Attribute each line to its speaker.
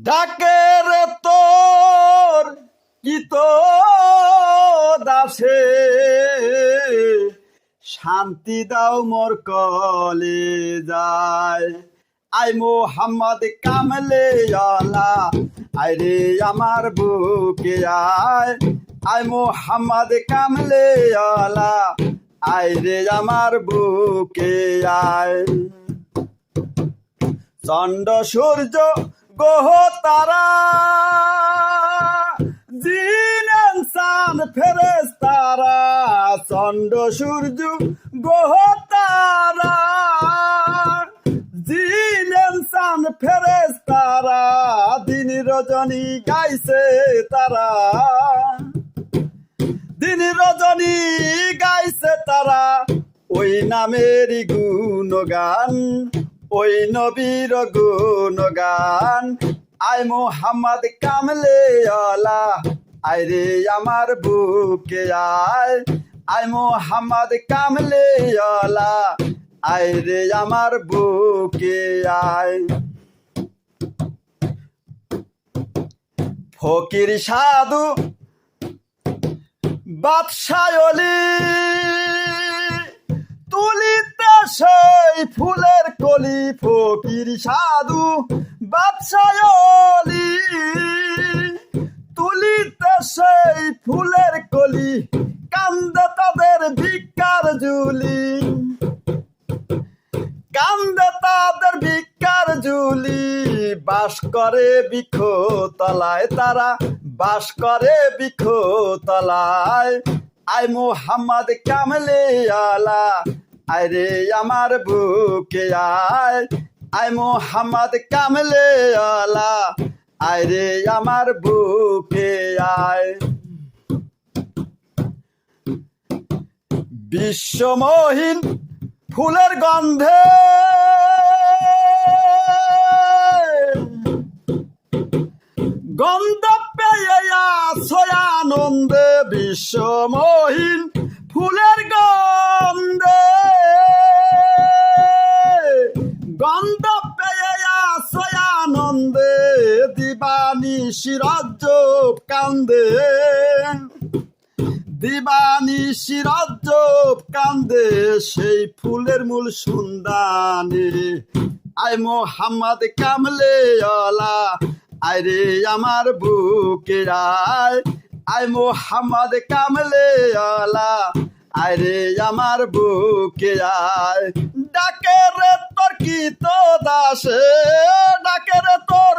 Speaker 1: ডাকে রে তোর কি তো দাসে, শান্তি দাও মোর কলে যায়। আই মোহাম্মদ কামলে আলা, আয় রে আমার বুকে আয়। আই মোহাম্মদ কামলে আলা, আয় রে আমার বুকে আয়। চন্ড সূর্য গ্রহ তারা, জিন ইনসান ফেরেশতারা। চন্ড সূর্য গ্রহ তারা, জিন ইনসান ফেরেশতারা। দিন রজনী গাইছে তারা, দিন রজনী গাইছে তারা। ওই নামেরই গুণগান, ওই নবীর গুণগান। আয় মোহাম্মদ কামলে আলা, আয় রে আমার বুকে আয়। আয় মোহাম্মদ কামলে আলা, আয় রে আমার বুকে আয়। ফকির সাধু বাদশাহ অলি, তুলিতে সেই ফুলের কলি। ফকির সাধু বাদশাহ অলি, তুলিতে সেই ফুলের কলি। কান্দে তাদের ভিক্ষার ঝুলি, কান্দে তাদের ভিক্ষার ঝুলি। বাস করে বৃক্ষ তলায় তারা, বাস করে বৃক্ষ তলায়। আয় মোহাম্মদ কামলে আলা, আয় রে আমার বুকে আয়। আয় মোহাম্মদ কামলে আলা, আয় রে আমার বুকে আয়। বিশ্বমোহিন ফুলের গন্ধে, গন্ধ পেয়ে আছো আনন্দে। বিশ্বমোহিন ফুলের গন্ধে, গন্ধ পেয়ে আছো আনন্দে। দিবানিশি রজব কান্দে, দিবানিশি রজব কান্দে। সেই ফুলের মূল সন্ধানে আয় মোহাম্মদ কামলে আলা, আয় রে আমার বুকে আয়। আয় মোহাম্মদ কামলে আলা, আয় রে আমার বুকে আয়। ডাকে রে তোর কি তো দাসে, ডাকে রে তোর